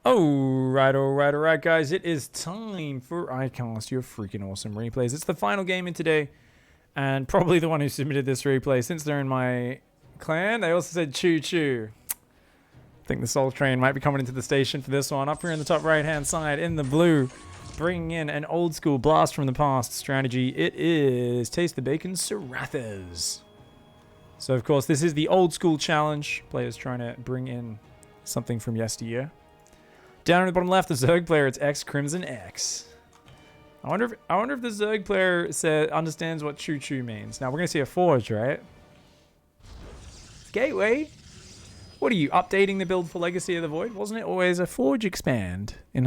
Alright, guys. It is time for iCast, your freaking awesome replays. It's the final game in today, and probably the one who submitted this replay since they're in my clan. They also said choo choo. I think the Soul Train might be coming into the station for this one. Up here in the top right-hand side, in the blue, bringing in an old school blast from the past strategy. It is Taste the Bacon Sarathas. So, of course, this is the old school challenge. Players trying to bring in something from yesteryear. Down in the bottom left, the Zerg player, it's X Crimson X. I wonder if the Zerg player understands what choo choo means. Now we're gonna see a forge, right? Gateway. What are you updating the build for Legacy of the Void? Wasn't it always a forge expand in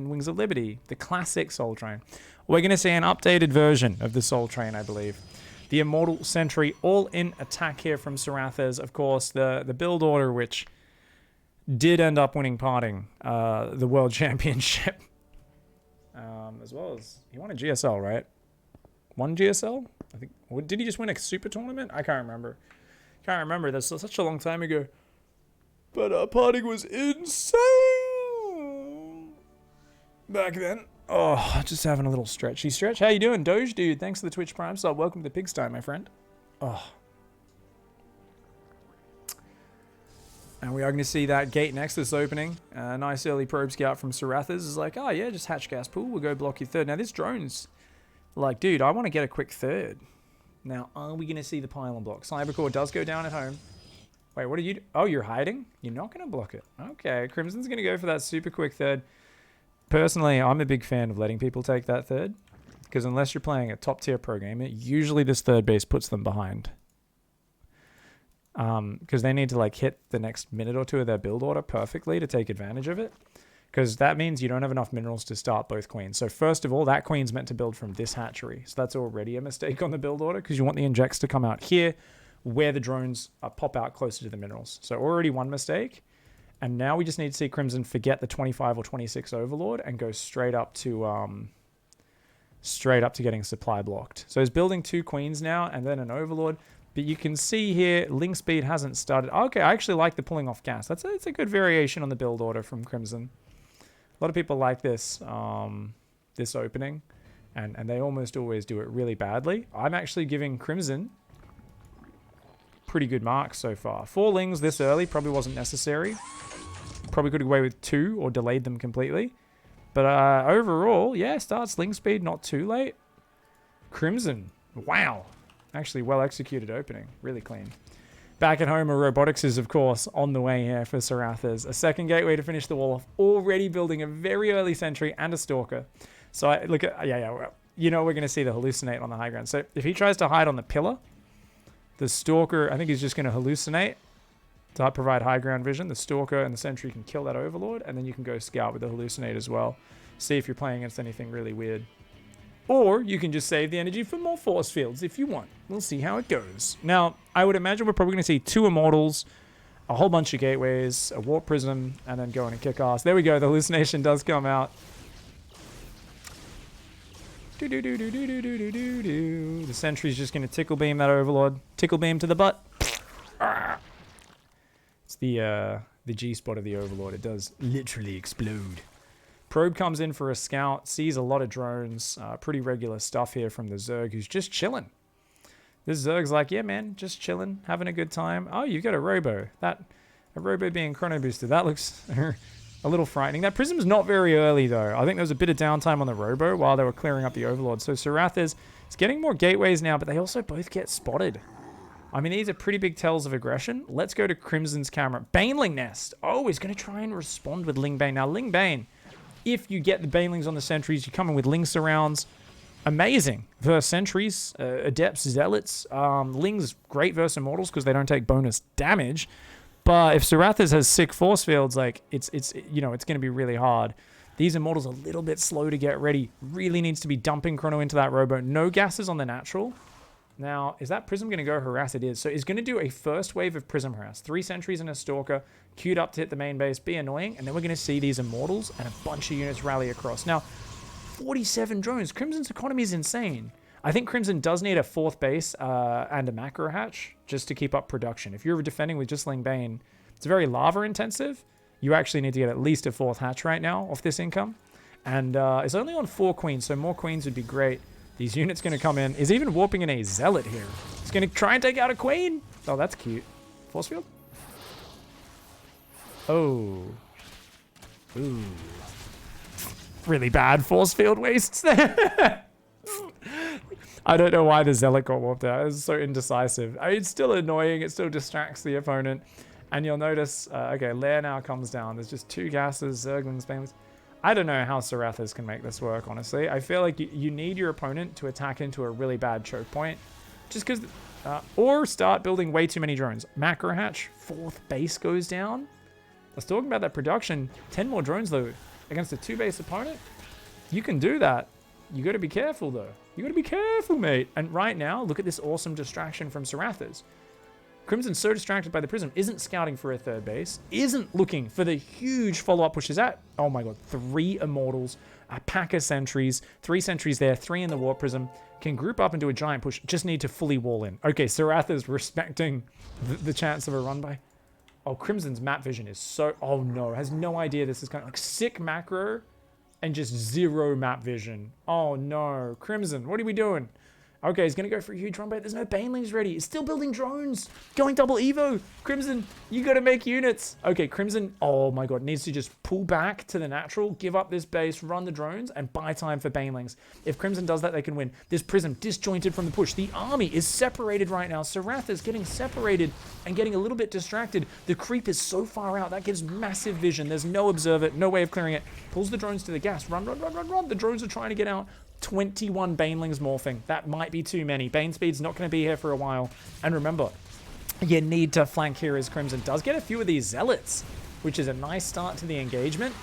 Wings of Liberty, the classic Soul Train? We're gonna see an updated version of the Soul Train, I believe. The Immortal Sentry, all in attack here from Sarathas. Of course, the build order, which did end up winning parting the World Championship. As well as, he won a GSL, right? Won GSL? I think. Did he just win a super tournament? I can't remember. That's such a long time ago. But parting was insane back then. Oh, just having a little stretchy stretch. How you doing, Doge dude? Thanks for the Twitch Prime sub. Welcome to the pigsty, my friend. Oh. And we are going to see that gate next this opening. Nice early probe scout from Sarathas is like, oh yeah, just hatch gas pool. We'll go block your third. Now this drone's like, dude, I want to get a quick third. Now, are we going to see the pylon block? Cybercore does go down at home. Wait, what are you? Oh, you're hiding? You're not going to block it. Okay, Crimson's going to go for that super quick third. Personally, I'm a big fan of letting people take that third. Because unless you're playing a top tier pro gamer, usually this third base puts them behind. Because they need to like hit the next minute or two of their build order perfectly to take advantage of it. Because that means you don't have enough minerals to start both queens. So first of all, that queen's meant to build from this hatchery. So that's already a mistake on the build order because you want the injects to come out here where the drones pop out closer to the minerals. So already one mistake. And now we just need to see Crimson forget the 25 or 26 Overlord and go straight up to getting supply blocked. So he's building two queens now and then an Overlord. But you can see here, link speed hasn't started. Okay, I actually like the pulling off gas. It's a good variation on the build order from Crimson. A lot of people like this this opening, and they almost always do it really badly. I'm actually giving Crimson pretty good marks so far. 4 lings this early probably wasn't necessary. Probably could have away with 2 or delayed them completely. But overall, yeah, starts link speed not too late. Crimson, wow. Actually, well-executed opening. Really clean. Back at home, robotics is, of course, on the way here for Sarathas. A second gateway to finish the wall off. Already building a very early sentry and a stalker. So, look at... Yeah, well, you know we're going to see the hallucinate on the high ground. So, if he tries to hide on the pillar, the stalker, I think he's just going to hallucinate to provide high ground vision. The stalker and the sentry can kill that overlord, and then you can go scout with the hallucinate as well. See if you're playing against anything really weird. Or you can just save the energy for more force fields if you want. We'll see how it goes. Now, I would imagine we're probably going to see 2 Immortals, a whole bunch of Gateways, a Warp Prism, and then go in and kick ass. There we go. The hallucination does come out. The Sentry's just going to tickle beam that Overlord. Tickle beam to the butt. It's the G-spot of the Overlord. It does literally explode. Probe comes in for a scout, sees a lot of drones, pretty regular stuff here from the Zerg, who's just chilling. This Zerg's like, yeah, man, just chilling, having a good time. Oh, you've got a Robo. A Robo being chrono boosted. That looks a little frightening. That Prism's not very early, though. I think there was a bit of downtime on the Robo while they were clearing up the Overlord. So Sarathas is getting more gateways now, but they also both get spotted. I mean, these are pretty big tells of aggression. Let's go to Crimson's camera. Baneling Nest. Oh, he's going to try and respond with Ling Bane. Now, Ling Bane... If you get the banelings on the sentries, you come in with ling surrounds. Amazing versus sentries, adepts, zealots. Lings great versus immortals because they don't take bonus damage. But if Sarathas has sick force fields, like it's going to be really hard. These immortals are a little bit slow to get ready. Really needs to be dumping chrono into that robo. No gases on the natural. Now, is that Prism going to go harass? It is. So he's going to do a first wave of Prism harass. 3 sentries and a stalker, queued up to hit the main base, be annoying, and then we're going to see these immortals and a bunch of units rally across. Now, 47 drones. Crimson's economy is insane. I think Crimson does need a 4th base and a macro hatch just to keep up production. If you're defending with just Ling Bane, it's very lava intensive, You actually need to get at least a 4th hatch right now off this income. And it's only on 4 queens, so more queens would be great. These units going to come in. Is even warping in a zealot here. He's going to try and take out a queen. Oh, that's cute. Force field? Oh. Ooh. Really bad force field wastes there. I don't know why the zealot got warped out. It's so indecisive. I mean, it's still annoying. It still distracts the opponent. And you'll notice, okay, Lair now comes down. There's just 2 gases, Zerglings, Banelings. I don't know how Sarathas can make this work, honestly. I feel like you need your opponent to attack into a really bad choke point. Just because... or start building way too many drones. Macro hatch, 4th base goes down. I was talking about that production. 10 more drones, though, against a 2-base opponent. You can do that. You got to be careful, though. You got to be careful, mate. And right now, look at this awesome distraction from Sarathas. Crimson's so distracted by the Prism, isn't scouting for a 3rd base, isn't looking for the huge follow-up pushes at. Oh my god, 3 Immortals, a pack of sentries, 3 sentries there, 3 in the Warp Prism, can group up and do a giant push, just need to fully wall in. Okay, Saratha's respecting the chance of a run by. Oh, Crimson's map vision is so... Oh no, has no idea this is kind of like sick macro and just 0 map vision. Oh no, Crimson, what are we doing? Okay, he's going to go for a huge run bait. There's no banelings ready. He's still building drones. Going double Evo. Crimson, you got to make units. Okay, Crimson, oh my god, needs to just pull back to the natural, give up this base, run the drones, and buy time for banelings. If Crimson does that, they can win. This Prism disjointed from the push. The army is separated right now. Saratha's getting separated and getting a little bit distracted. The creep is so far out. That gives massive vision. There's no observer, no way of clearing it. Pulls the drones to the gas. Run, run, run, run, run. The drones are trying to get out. 21 banelings morphing. That might be too many. Bane speed's not going to be here for a while. And remember, you need to flank here as Crimson does get a few of these zealots, which is a nice start to the engagement.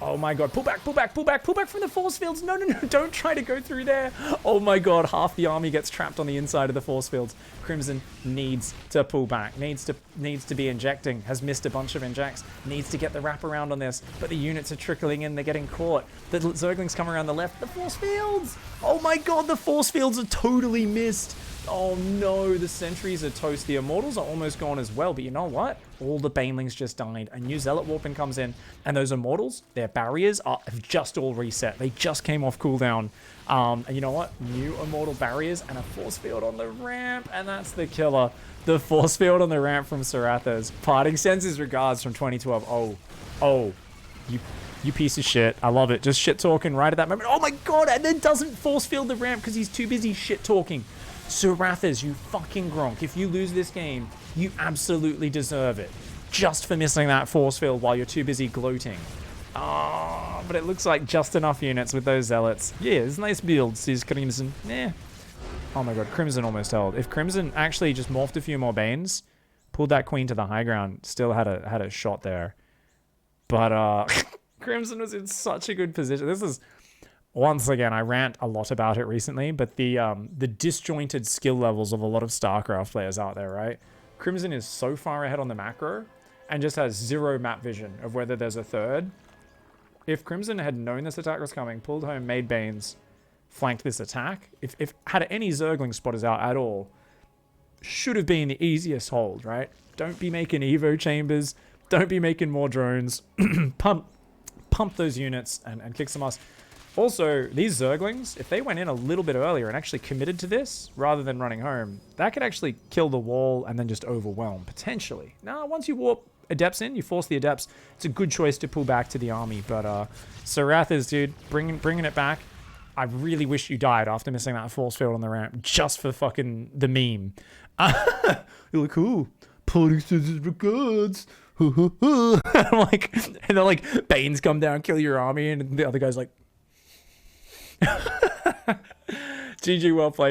Oh my god, pull back, pull back, pull back, pull back from the force fields. No, no, no, don't try to go through there. Oh my god, half the army gets trapped on the inside of the force fields. Crimson needs to pull back, needs to be injecting, has missed a bunch of injects, needs to get the wraparound on this, but the units are trickling in, they're getting caught. The Zerglings come around the left, the force fields. Oh my god, the force fields are totally missed. Oh no, the sentries are toast. The Immortals are almost gone as well, but you know what? All the banelings just died. A new Zealot Warping comes in, and those Immortals, their barriers have just all reset. They just came off cooldown. And you know what? New Immortal barriers and a force field on the ramp, and that's the killer. The force field on the ramp from Sarathas. Parting sends his regards from 2012. Oh, you piece of shit. I love it. Just shit talking right at that moment. Oh my god, and then doesn't force field the ramp because he's too busy shit talking. Sarathas, you fucking gronk. If you lose this game, you absolutely deserve it. Just for missing that force field while you're too busy gloating. Oh, but it looks like just enough units with those zealots. Yeah, it's nice builds, says Crimson. Yeah. Oh my god, Crimson almost held. If Crimson actually just morphed a few more Banes, pulled that queen to the high ground, still had a shot there. But Crimson was in such a good position. This is... Once again, I rant a lot about it recently, but the disjointed skill levels of a lot of StarCraft players out there, right? Crimson is so far ahead on the macro and just has 0 map vision of whether there's a third. If Crimson had known this attack was coming, pulled home, made Banes, flanked this attack, if had any Zergling spotters out at all, should have been the easiest hold, right? Don't be making Evo chambers. Don't be making more drones. Pump those units and kick some ass. Also, these Zerglings, if they went in a little bit earlier and actually committed to this, rather than running home, that could actually kill the wall and then just overwhelm, potentially. Now, once you warp Adepts in, you force the Adepts, it's a good choice to pull back to the army. But Sarathas, dude, bringing it back. I really wish you died after missing that force field on the ramp, just for fucking the meme. You're like, ooh, party says his regards. I'm like, and then like, Banes come down, kill your army, and the other guy's like, GG, well played.